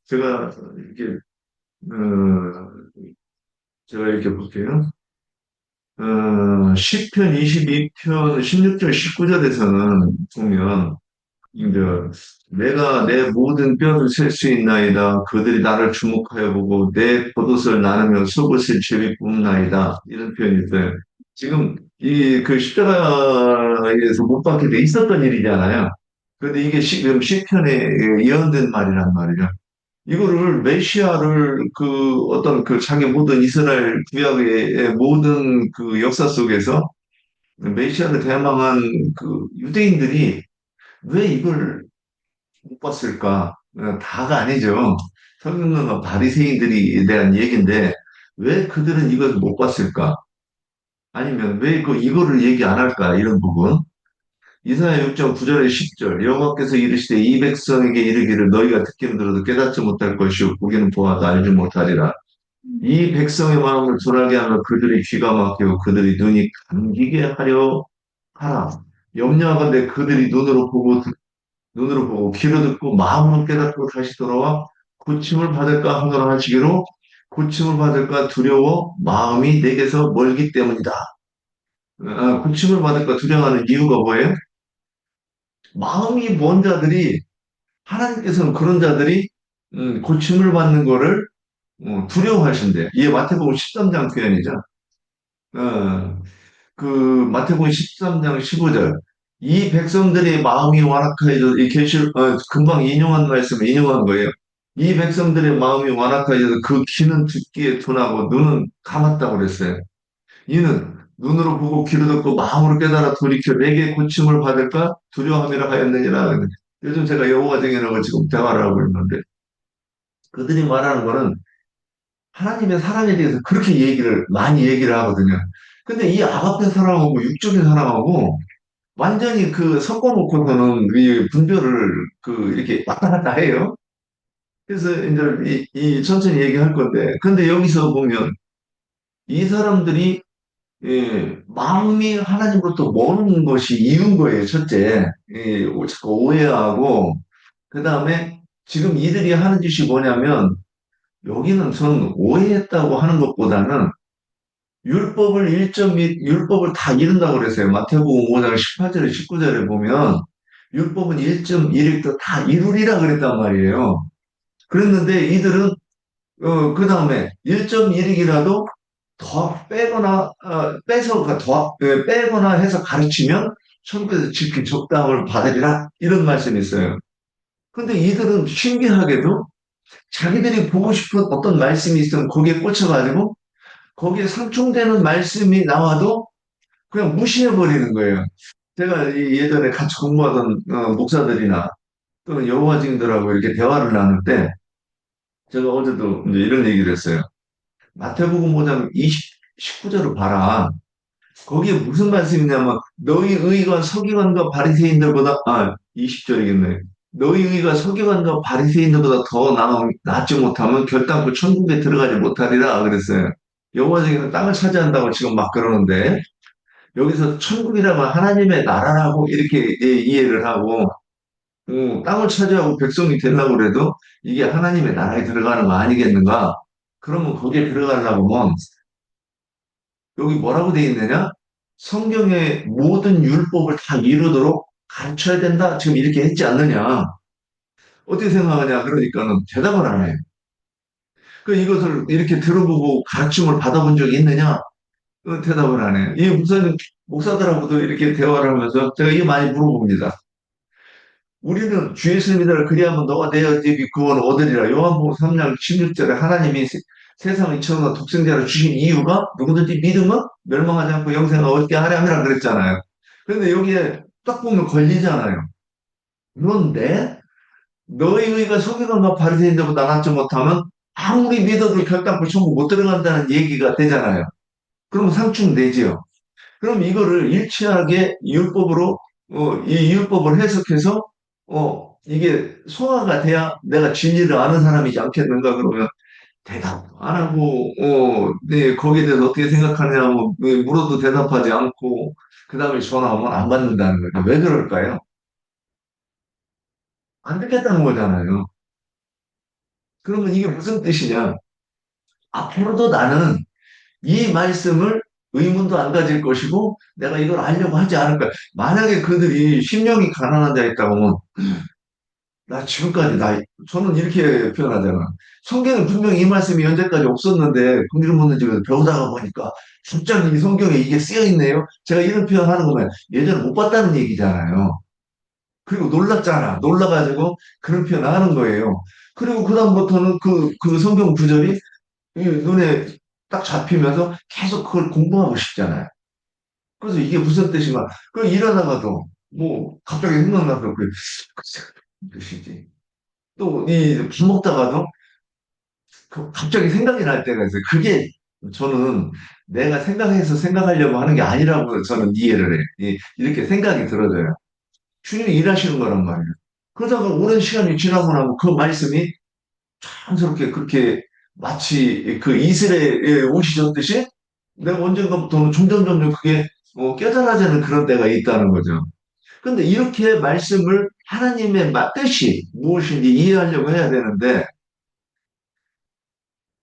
제가 이렇게 어, 제가 이렇게 볼게요. 시편 22편 16절 19절에서는 보면 이제 내가 내 모든 뼈를 셀 수 있나이다. 그들이 나를 주목하여 보고 내 겉옷을 나누며 속옷을 제비 뽑나이다. 이런 표현이 있어요. 지금 이 그 십자가에서 못 박힐 때 있었던 일이잖아요. 그런데 이게 지금 시편에 예언된 말이란 말이죠. 이거를 메시아를 그 어떤 그 자기 모든 이스라엘 구약의 모든 그 역사 속에서 메시아를 대망한 그 유대인들이 왜 이걸 못 봤을까? 다가 아니죠. 성경은 바리새인들이 대한 얘기인데 왜 그들은 이걸 못 봤을까? 아니면 왜 이거를 얘기 안 할까? 이런 부분. 이사야 6장 9절에 10절 여호와께서 이르시되 이 백성에게 이르기를 너희가 듣기는 들어도 깨닫지 못할 것이요 보기는 보아도 알지 못하리라. 이 백성의 마음을 둔하게 하며 그들의 귀가 막히고 그들의 눈이 감기게 하려 하라. 염려하건대 그들이 눈으로 보고 귀로 듣고 마음으로 깨닫고 다시 돌아와 고침을 받을까 하노라 하시기로 고침을 받을까 두려워 마음이 내게서 멀기 때문이다. 고침을 받을까 두려워하는 이유가 뭐예요? 마음이 먼 자들이 하나님께서는 그런 자들이 고침을 받는 거를 두려워하신대. 이게 마태복음 13장 표현이죠. 어, 그 마태복음 13장 15절 이 백성들의 마음이 완악하여져 이 금방 인용한 말씀을 인용한 거예요. 이 백성들의 마음이 완악하여져 그 귀는 듣기에 둔하고 눈은 감았다고 그랬어요. 이는 눈으로 보고 귀로 듣고 마음으로 깨달아 돌이켜 내게 고침을 받을까 두려움이라 하였느니라. 요즘 제가 여호와 증인하고 지금 대화를 하고 있는데 그들이 말하는 거는 하나님의 사랑에 대해서 그렇게 많이 얘기를 하거든요. 근데 이 아가페 사랑하고 육적인 사랑하고 완전히 그 섞어놓고서는 이 분별을 이렇게 왔다 갔다 해요. 그래서 이제 이 천천히 얘기할 건데, 근데 여기서 보면 이 사람들이 마음이 하나님으로부터 머는 것이 이유인 거예요. 첫째, 자꾸 오해하고 그 다음에 지금 이들이 하는 짓이 뭐냐면 여기는 저는 오해했다고 하는 것보다는 율법을 율법을 다 이룬다고 그랬어요. 마태복음 5장 18절에 19절에 보면 율법은 1.1일도 다 이루리라 그랬단 말이에요. 그랬는데 이들은 그 다음에 1.1일이라도 더 빼거나 빼서 빼거나 해서 가르치면 천국에서 지킬 적당을 받으리라 이런 말씀이 있어요. 근데 이들은 신기하게도 자기들이 보고 싶은 어떤 말씀이 있으면 거기에 꽂혀가지고 거기에 상충되는 말씀이 나와도 그냥 무시해버리는 거예요. 제가 예전에 같이 공부하던 목사들이나 또는 여호와 증인들하고 이렇게 대화를 나눌 때 제가 어제도 이제 이런 얘기를 했어요. 마태복음 5장 19절을 봐라. 거기에 무슨 말씀이냐면 너희 의가 서기관과 바리새인들보다 20절이겠네. 너희 의가 서기관과 바리새인들보다 더 낫지 못하면 결단코 천국에 들어가지 못하리라 그랬어요. 여호와 증인은 땅을 차지한다고 지금 막 그러는데 여기서 천국이라면 하나님의 나라라고 이렇게 이해를 하고 땅을 차지하고 백성이 되려고 그래도 이게 하나님의 나라에 들어가는 거 아니겠는가? 그러면 거기에 들어가려고 하면 여기 뭐라고 돼 있느냐? 성경의 모든 율법을 다 이루도록 가르쳐야 된다. 지금 이렇게 했지 않느냐? 어떻게 생각하냐? 그러니까는 대답을 안 해. 그 이것을 이렇게 들어보고 가르침을 받아본 적이 있느냐? 대답을 안 해. 이 목사들하고도 이렇게 대화를 하면서 제가 이게 많이 물어봅니다. 우리는 주 예수 믿으라 그리하면 너가 내 어디 구원을 얻으리라. 요한복음 3장 16절에 하나님이 세상을 이처럼 독생자를 주신 이유가 누구든지 믿으면 멸망하지 않고 영생을 얻게 하려 그랬잖아요. 그런데 여기에 딱 보면 걸리잖아요. 그런데 너희 의가 서기관과 바리새인들보다 낫지 못하면 아무리 믿어도 결단코 천국 못 들어간다는 얘기가 되잖아요. 그럼 상충되지요. 그럼 이거를 일치하게 이 율법을 해석해서, 이게 소화가 돼야 내가 진리를 아는 사람이지 않겠는가 그러면 대답 안 하고, 네, 거기에 대해서 어떻게 생각하냐고 물어도 대답하지 않고, 그 다음에 전화하면 안 받는다는 거예요. 왜 그럴까요? 안 듣겠다는 거잖아요. 그러면 이게 무슨 뜻이냐? 앞으로도 나는 이 말씀을 의문도 안 가질 것이고 내가 이걸 알려고 하지 않을 거야. 만약에 그들이 심령이 가난한 자 있다고 하면 나 지금까지 저는 이렇게 표현하잖아. 성경에 분명히 이 말씀이 현재까지 없었는데 긍휼 묻는 집에서 배우다가 보니까 갑자기 이 성경에 이게 쓰여 있네요. 제가 이런 표현하는 거면 예전에 못 봤다는 얘기잖아요. 그리고 놀랐잖아. 놀라가지고 그런 표현 하는 거예요. 그리고 그다음부터는 그 성경 구절이 이 눈에 딱 잡히면서 계속 그걸 공부하고 싶잖아요. 그래서 이게 무슨 뜻인가? 그 일하다가도 뭐 갑자기 생각나서 그 뜻이지. 또 이 밥 먹다가도 갑자기 생각이 날 때가 있어요. 그게 저는 내가 생각해서 생각하려고 하는 게 아니라고 저는 이해를 해. 이렇게 생각이 들어져요. 주님이 일하시는 거란 말이에요. 그러다가 오랜 시간이 지나고 나면 그 말씀이 자연스럽게 그렇게 마치 그 이슬에 옷이 젖듯이 내가 언젠가부터는 점점 그게 깨달아지는 그런 때가 있다는 거죠. 근데 이렇게 말씀을 하나님의 뜻이 무엇인지 이해하려고 해야 되는데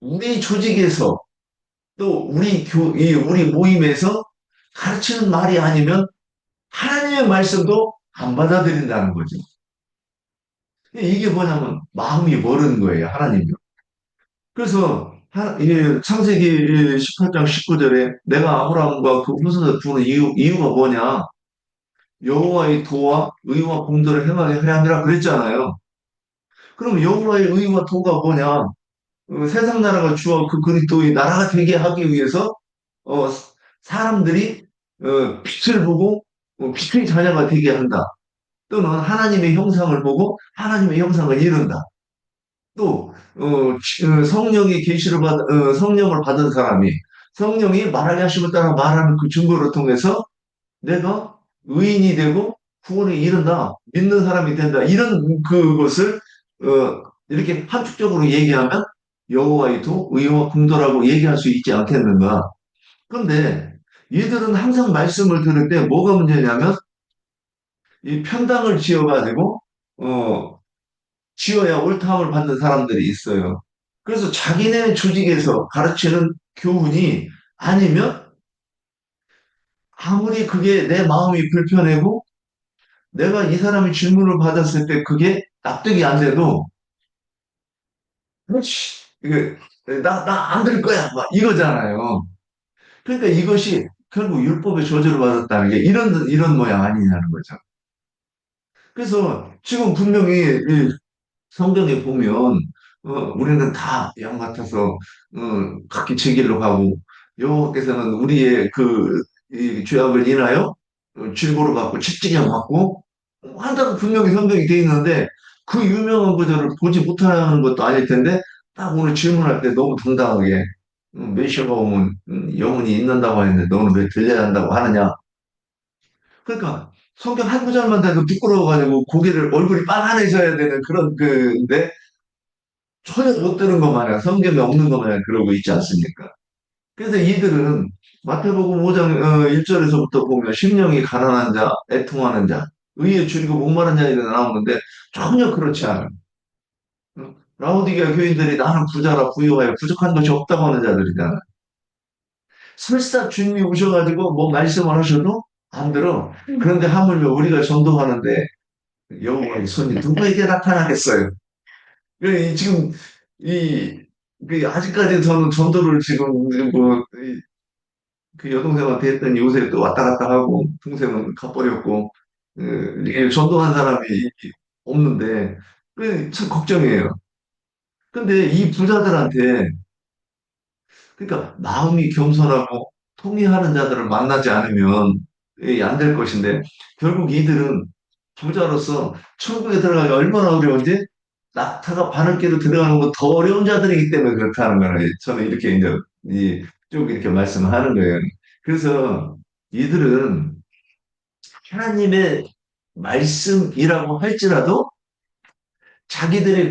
우리 조직에서 또 우리 모임에서 가르치는 말이 아니면 하나님의 말씀도 안 받아들인다는 거죠. 이게 뭐냐면 마음이 멀은 거예요, 하나님이요. 그래서 창세기 18장 19절에 내가 아브라함과 그 후손을 부르는 이유가 뭐냐? 여호와의 도와 의와 공도를 행하게 하려 함이라 그랬잖아요. 그럼 여호와의 의와 도가 뭐냐? 세상 나라가 주어 그 그리스도의 나라가 되게 하기 위해서 어, 사람들이 빛을 보고 빛의 자녀가 되게 한다. 또는 하나님의 형상을 보고 하나님의 형상을 이룬다. 또 성령의 계시를 성령을 받은 사람이 성령이 말하게 하심을 따라 말하는 그 증거를 통해서 내가 의인이 되고 구원에 이른다, 믿는 사람이 된다. 이런 그것을 이렇게 함축적으로 얘기하면 여호와의 도, 의와 공도라고 얘기할 수 있지 않겠는가? 그런데 얘들은 항상 말씀을 들을 때 뭐가 문제냐면 이 편당을 지어가지고 지어야 옳다함을 받는 사람들이 있어요. 그래서 자기네 조직에서 가르치는 교훈이 아니면 아무리 그게 내 마음이 불편하고 내가 이 사람이 질문을 받았을 때 그게 납득이 안 돼도 그렇지 이게 나 안 들 거야 막 이거잖아요. 그러니까 이것이 결국 율법의 저주를 받았다는 게 이런 모양 아니냐는 거죠. 그래서 지금 분명히 이 성경에 보면 우리는 다 양 같아서 각기 제 길로 가고 여호와께서는 우리의 이 죄악을 인하여 질고를 받고 채찍을 받고 한다고 분명히 성경이 돼 있는데 그 유명한 구절을 보지 못하는 것도 아닐 텐데 딱 오늘 질문할 때 너무 당당하게 메시아가 오면 영혼이 있는다고 하는데 너는 왜 들려야 한다고 하느냐. 그러니까 성경 한 구절만 돼도 부끄러워가지고 고개를 얼굴이 빨간해져야 되는 그런 그인데 전혀 못 들은 것 마냥 성경에 없는 것 마냥 그러고 있지 않습니까? 그래서 이들은 마태복음 5장 1절에서부터 보면 심령이 가난한 자, 애통하는 자, 의에 줄이고 목마른 자들이 나오는데 전혀 그렇지 않아요. 라오디게아 교인들이 나는 부자라 부유하여 부족한 것이 없다고 하는 자들이잖아. 설사 주님이 오셔가지고 뭐 말씀을 하셔도 안 들어. 그런데 하물며 우리가 전도하는데 여호와의 손이 누구에게 나타나겠어요? 지금 이 아직까지 저는 전도를 지금 뭐 그 여동생한테 했더니 요새 또 왔다 갔다 하고 동생은 가버렸고 이게 전도한 사람이 없는데 참 걱정이에요. 근데 이 부자들한테 그러니까 마음이 겸손하고 통회하는 자들을 만나지 않으면 안 될 것인데 결국 이들은 부자로서 천국에 들어가기 얼마나 어려운지 낙타가 바늘길로 들어가는 건 더 어려운 자들이기 때문에 그렇다는 거예요. 저는 이렇게 이제 쭉 이렇게 말씀하는 거예요. 그래서 이들은 하나님의 말씀이라고 할지라도 자기들의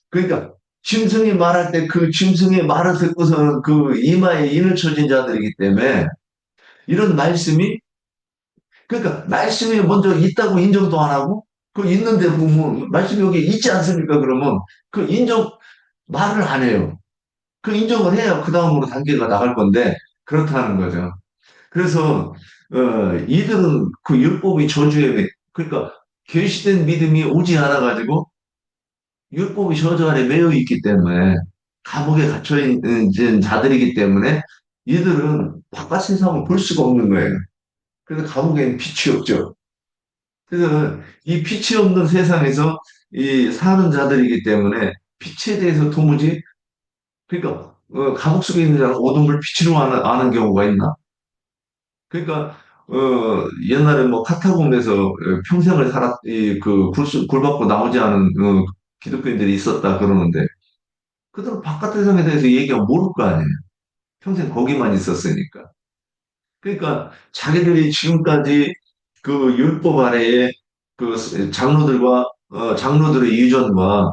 그러니까 짐승이 말할 때 그 짐승의 말을 듣고서는 그 이마에 인을 쳐진 자들이기 때문에 이런 말씀이 그러니까 말씀이 먼저 있다고 인정도 안 하고 그 있는데 보면 말씀이 여기 있지 않습니까? 그러면 그 인정 말을 안 해요. 그 인정을 해야 그 다음으로 단계가 나갈 건데 그렇다는 거죠. 그래서 이들은 그 율법이 저주에 그러니까 계시된 믿음이 오지 않아 가지고 율법이 저주 아래 매여 있기 때문에 감옥에 갇혀 있는 자들이기 때문에 이들은 바깥 세상을 볼 수가 없는 거예요. 그래서 감옥에는 빛이 없죠. 그래서 이 빛이 없는 세상에서 이 사는 자들이기 때문에 빛에 대해서 도무지 그러니까 감옥 속에 있는 자는 어둠을 빛으로 아는 경우가 있나? 그러니까 옛날에 뭐 카타콤에서 평생을 살았 이그 굴 받고 나오지 않은 기독교인들이 있었다 그러는데 그들은 바깥 세상에 대해서 얘기가 모를 거 아니에요. 평생 거기만 있었으니까. 그러니까 자기들이 지금까지 그 율법 아래에 그 장로들과 장로들의 유전과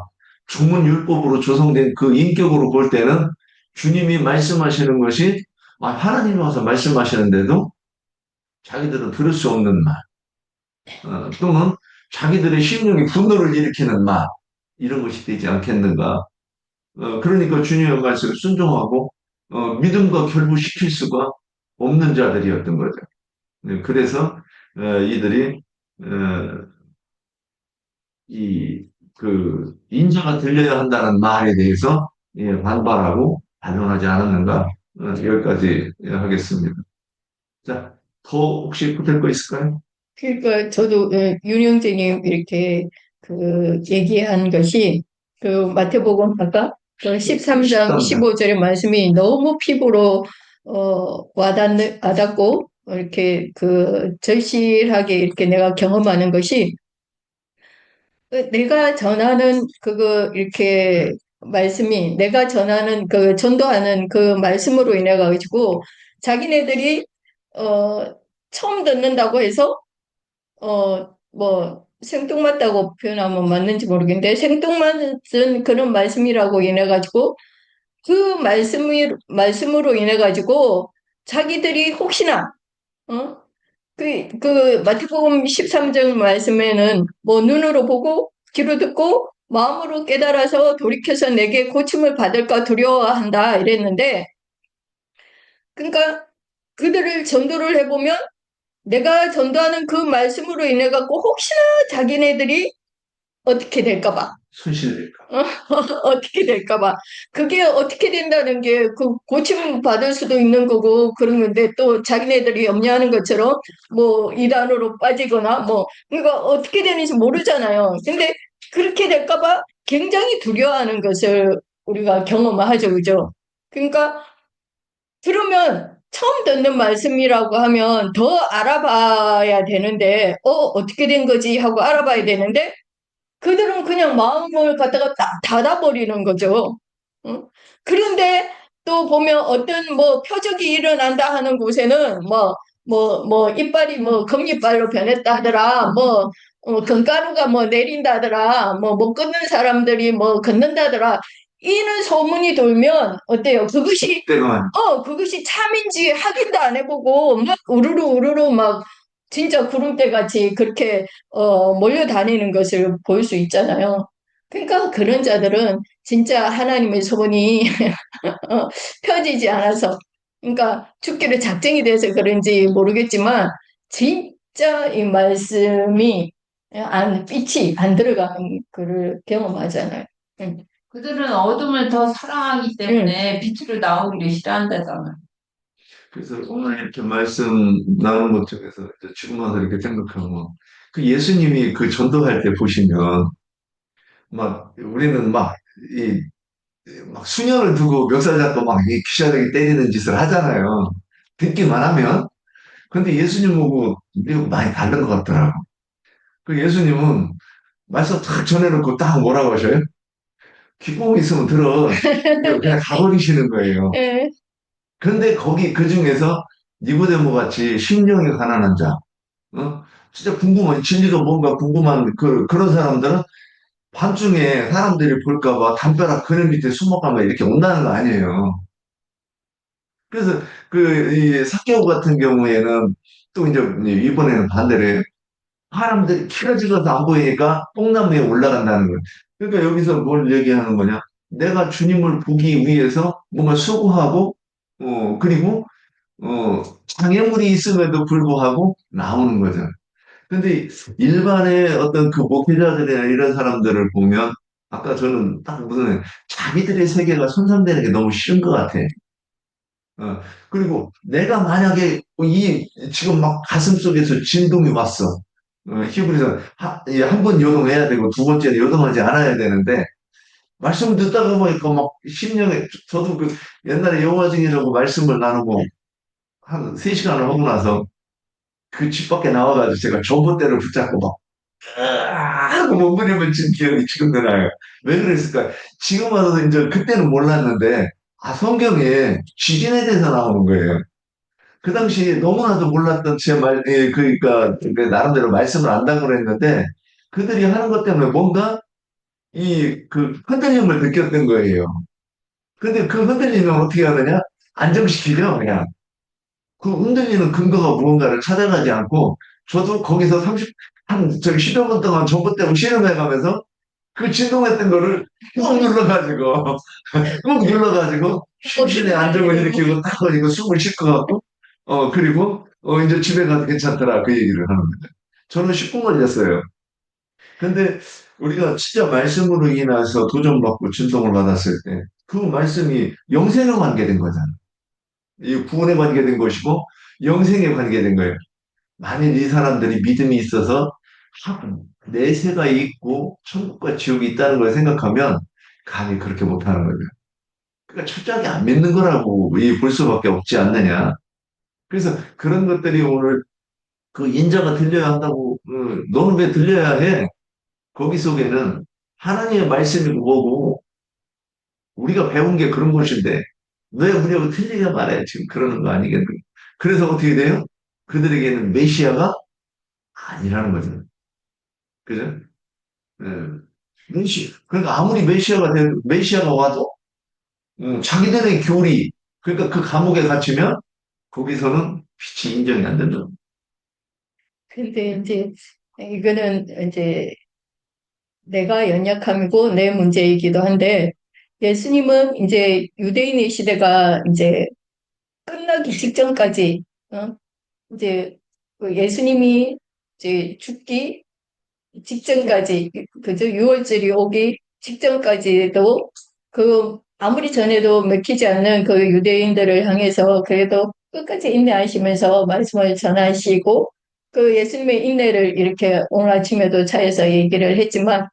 주문 율법으로 조성된 그 인격으로 볼 때는 주님이 말씀하시는 것이 하나님이 와서 말씀하시는데도 자기들은 들을 수 없는 말, 또는 자기들의 심령이 분노를 일으키는 말, 이런 것이 되지 않겠는가. 그러니까 주님의 말씀을 순종하고, 믿음과 결부시킬 수가 없는 자들이었던 거죠. 네, 그래서, 이들이, 어, 인자가 들려야 한다는 말에 대해서 예, 반발하고 반론하지 않았는가. 여기까지 하겠습니다. 자, 더 혹시 보탤 거 있을까요? 그러니까 저도 윤영재님 이렇게 그 얘기한 것이 그 마태복음 아까 그 13장 13장. 15절의 말씀이 너무 피부로 와닿고 이렇게 그 절실하게 이렇게 내가 경험하는 것이 내가 전하는 그거 이렇게 말씀이 내가 전하는 그 전도하는 그 말씀으로 인해 가지고 자기네들이 어 처음 듣는다고 해서 생뚱맞다고 표현하면 맞는지 모르겠는데, 생뚱맞은 그런 말씀이라고 인해가지고, 그 말씀으로 인해가지고, 자기들이 혹시나, 어? 마태복음 13장 말씀에는 뭐 눈으로 보고, 귀로 듣고, 마음으로 깨달아서 돌이켜서 내게 고침을 받을까 두려워한다 이랬는데, 그러니까 그들을 전도를 해보면 내가 전도하는 그 말씀으로 인해 갖고 혹시나 자기네들이 어떻게 될까 봐. 손실될까? 어떻게 될까 봐. 그게 어떻게 된다는 게 그 고침 받을 수도 있는 거고 그런 건데 또 자기네들이 염려하는 것처럼 뭐 이단으로 빠지거나 뭐 그러니까 어떻게 되는지 모르잖아요. 근데 그렇게 될까 봐 굉장히 두려워하는 것을 우리가 경험하죠. 그죠? 그러니까 그러면 처음 듣는 말씀이라고 하면 더 알아봐야 되는데, 어떻게 된 거지 하고 알아봐야 되는데, 그들은 그냥 마음을 갖다가 딱 닫아버리는 거죠. 응? 그런데 또 보면 어떤 뭐 표적이 일어난다 하는 곳에는 이빨이 뭐 금이빨로 변했다 하더라, 견가루가 뭐 내린다더라, 못 걷는 사람들이 뭐 걷는다더라. 이는 소문이 돌면 어때요? 때가 그것이 참인지 확인도 안 해보고 막 우르르 우르르 막 진짜 구름대 같이 그렇게 몰려다니는 것을 볼 수 있잖아요. 그러니까 그런 자들은 진짜 하나님의 소원이 펴지지 않아서 그러니까 죽기로 작정이 돼서 그런지 모르겠지만 진짜 이 말씀이 빛이 안 들어가는 그를 경험하잖아요. 응. 그들은 어둠을 더 사랑하기 때문에 빛으로 나오기를 싫어한다잖아. 그래서 오늘 이렇게 말씀 나눈 것 중에서 이제 지금 와서 이렇게 생각하면 그 예수님이 그 전도할 때 보시면 막 우리는 막 수년을 두고 멱살 잡고 막 이 귀신에게 때리는 짓을 하잖아요. 듣기만 하면. 근데 예수님 보고 이거 많이 다른 것 같더라고. 그 예수님은 말씀 탁 전해놓고 딱 뭐라고 하셔요? 귓구멍 있으면 들어. 그냥 가버리시는 거예요. 예, 근데 거기 그 중에서 니고데모 같이 심령이 가난한 자, 진짜 궁금한, 진리가 뭔가 궁금한 그런 사람들은 밤중에 사람들이 볼까봐 담벼락 그늘 밑에 숨어가면 이렇게 온다는 거 아니에요. 그래서 이 사개오 같은 경우에는 또 이제 이번에는 반대로 사람들이 키가 질러서 안 보이니까 뽕나무에 올라간다는 거예요. 그러니까 여기서 뭘 얘기하는 거냐? 내가 주님을 보기 위해서 뭔가 수고하고, 그리고, 장애물이 있음에도 불구하고 나오는 거죠. 근데 일반의 어떤 그 목회자들이나 이런 사람들을 보면, 아까 저는 딱 무슨 자기들의 세계가 손상되는 게 너무 싫은 것 같아. 어, 그리고 내가 만약에 지금 막 가슴 속에서 진동이 왔어. 히브리서 한 번 요동해야 되고 두 번째는 요동하지 않아야 되는데 말씀 듣다가 보니까 막 심령에 저도 그 옛날에 영화 중이라고 말씀을 나누고 한 3시간을 하고 나서 그 집 밖에 나와가지고 제가 전봇대를 붙잡고 막 하고 몸부림을 친 기억이 지금도 나요. 왜 그랬을까? 지금 와서 이제 그때는 몰랐는데 성경에 쥐진에 대해서 나오는 거예요. 그 당시 너무나도 몰랐던 그러니까 그 나름대로 말씀을 안다고 그랬는데 그들이 하는 것 때문에 뭔가 그 흔들림을 느꼈던 거예요. 근데 그 흔들림을 어떻게 하느냐? 안정시키죠, 그냥. 그 흔들리는 근거가 무언가를 찾아가지 않고 저도 거기서 저기 10여 분 동안 전봇대로 실험해가면서 그 진동했던 거를 꾹 눌러가지고 꾹 눌러가지고 심신의 안정을 일으키고 딱 이거 숨을 쉴 것 같고 그리고 이제 집에 가도 괜찮더라 그 얘기를 하는 거죠. 저는 10분 걸렸어요. 근데 우리가 진짜 말씀으로 인해서 도전받고 진동을 받았을 때 그 말씀이 영생에 관계된 거잖아. 이 구원에 관계된 것이고 영생에 관계된 거예요. 만일 이 사람들이 믿음이 있어서 내세가 있고 천국과 지옥이 있다는 걸 생각하면 감히 그렇게 못하는 거죠. 그러니까 철저하게 안 믿는 거라고 볼 수밖에 없지 않느냐. 그래서 그런 것들이 오늘 그 인자가 들려야 한다고, 너는 왜 들려야 해? 거기 속에는 하나님의 말씀이고 뭐고, 우리가 배운 게 그런 것인데, 왜 우리하고 틀리게 말해? 지금 그러는 거 아니겠는 그래서 어떻게 돼요? 그들에게는 메시아가 아니라는 거죠. 그죠? 예. 그러니까 아무리 메시아가 와도, 자기들의 교리, 그러니까 그 감옥에 갇히면, 거기서는 빛이 인정이 안 된다. 근데 이제 이거는 이제 내가 연약함이고 내 문제이기도 한데 예수님은 이제 유대인의 시대가 이제 끝나기 직전까지 이제 그 예수님이 이제 죽기 직전까지 그저 유월절이 오기 직전까지도 그 아무리 전에도 먹히지 않는 그 유대인들을 향해서 그래도 끝까지 인내하시면서 말씀을 전하시고 그 예수님의 인내를 이렇게 오늘 아침에도 차에서 얘기를 했지만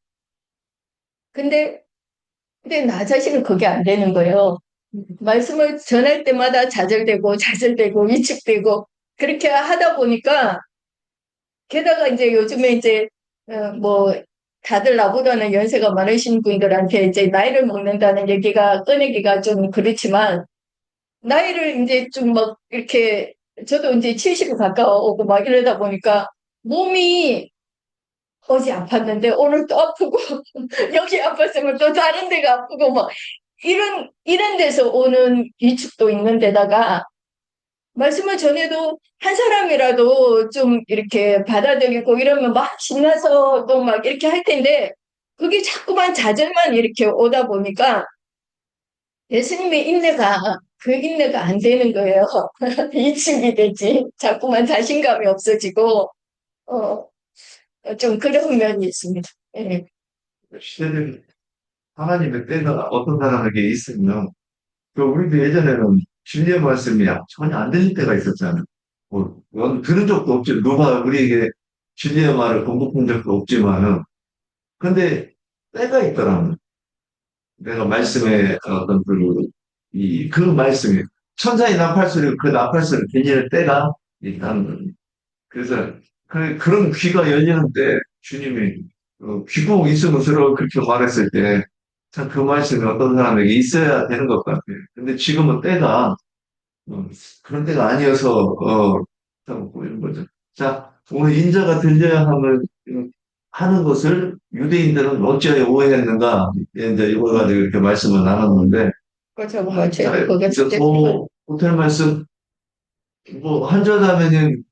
근데 나 자신은 그게 안 되는 거예요. 말씀을 전할 때마다 좌절되고 좌절되고 위축되고 그렇게 하다 보니까 게다가 이제 요즘에 이제 뭐 다들 나보다는 연세가 많으신 분들한테 이제 나이를 먹는다는 얘기가 꺼내기가 좀 그렇지만 나이를 이제 좀 막 이렇게 저도 이제 70이 가까워오고 막 이러다 보니까 몸이 어제 아팠는데 오늘 또 아프고 여기 아팠으면 또 다른 데가 아프고 막 이런 데서 오는 위축도 있는 데다가 말씀을 전해도 한 사람이라도 좀 이렇게 받아들이고 이러면 막 신나서 또 막 이렇게 할 텐데 그게 자꾸만 좌절만 이렇게 오다 보니까 예수님의 인내가 그 인내가 안 되는 거예요. 위축이 되지. 자꾸만 자신감이 없어지고 어, 좀 그런 면이 있습니다. 예. 시대들이 하나님의 때가 어떤 사람에게 있으면, 우리도 예전에는 진리의 말씀이 전혀 안 들릴 때가 있었잖아요. 들은 적도 없지. 누가 우리에게 진리의 말을 공급한 적도 없지만은, 근데 때가 있더라고요. 내가 말씀의 어떤 그 말씀이, 천사의 나팔소리, 그 나팔소리 들리는 때가 있다는 거예요. 그래서 그런 귀가 열리는 때 주님이 귀국 있음으로 그렇게 말했을 때 참 그 말씀이 어떤 사람에게 있어야 되는 것 같아요. 근데 지금은 때가 그런 때가 아니어서 참 보이는 거죠. 자, 오늘 인자가 들려야 하는 것을 유대인들은 어찌하여 오해했는가 이제 이걸 가지고 이렇게 말씀을 나눴는데 그렇죠. 뭐 자, 제가 그게 이제 더 호텔 말씀 뭐 한전하면은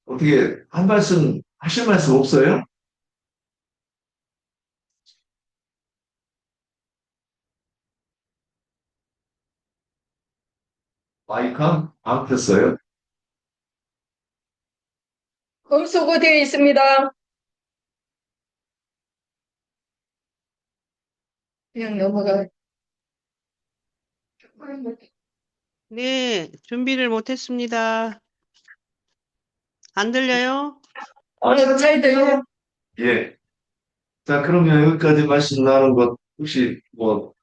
어떻게 한 말씀 하실 말씀 없어요? 마이크 안 켰어요? 검수고 되어 있습니다. 그냥 넘어가. 네, 준비를 못했습니다. 안 들려요? 잘 들려. 예. 자, 그러면 여기까지 말씀 나눈 것, 혹시 뭐,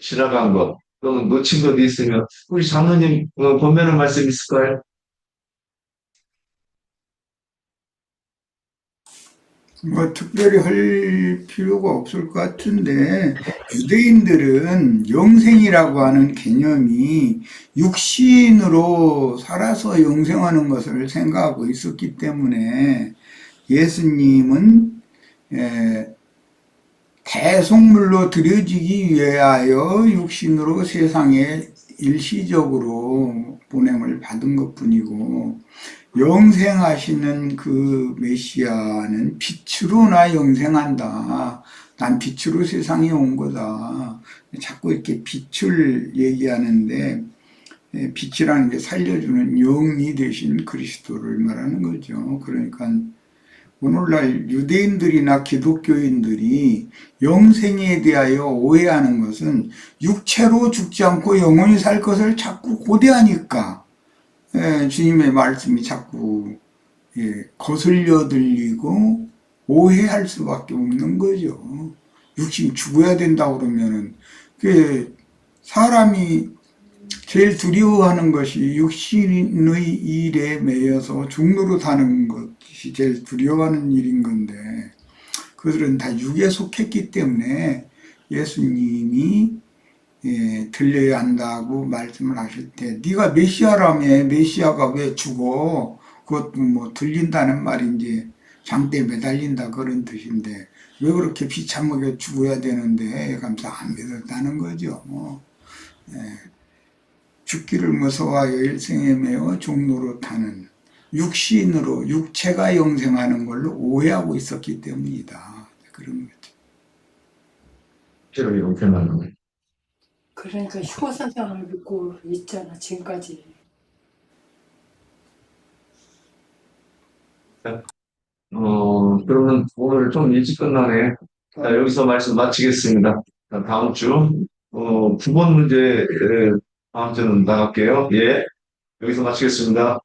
지나간 것, 또는 놓친 것이 있으면, 혹시 장로님, 권면의 말씀 있을까요? 뭐 특별히 할 필요가 없을 것 같은데 유대인들은 영생이라고 하는 개념이 육신으로 살아서 영생하는 것을 생각하고 있었기 때문에 예수님은 대속물로 드려지기 위하여 육신으로 세상에 일시적으로 보냄을 받은 것뿐이고 영생하시는 그 메시아는 빛으로 나 영생한다. 난 빛으로 세상에 온 거다. 자꾸 이렇게 빛을 얘기하는데 빛이라는 게 살려주는 영이 되신 그리스도를 말하는 거죠. 그러니까 오늘날 유대인들이나 기독교인들이 영생에 대하여 오해하는 것은 육체로 죽지 않고 영원히 살 것을 자꾸 고대하니까 주님의 말씀이 자꾸 거슬려 들리고 오해할 수밖에 없는 거죠. 육신이 죽어야 된다 그러면은 사람이 제일 두려워하는 것이 육신의 일에 매여서 중노로 사는 것이 제일 두려워하는 일인 건데 그들은 다 육에 속했기 때문에 예수님이 들려야 한다고 말씀을 하실 때 네가 메시아라며 메시아가 왜 죽어? 그것도 뭐 들린다는 말인지 장대에 매달린다 그런 뜻인데 왜 그렇게 비참하게 죽어야 되는데 감사 안 믿었다는 거죠. 죽기를 무서워하여 일생에 매어 종노릇하는 육신으로 육체가 영생하는 걸로 오해하고 있었기 때문이다. 그런 거죠. 실제로 이렇게 말하는 그러니까 휴거 사상을 믿고 있잖아, 지금까지. 그러면 오늘 좀 일찍 끝나네. 자, 여기서 말씀 마치겠습니다. 자, 다음 주, 9번 문제, 다음 주는 나갈게요. 예. 여기서 마치겠습니다.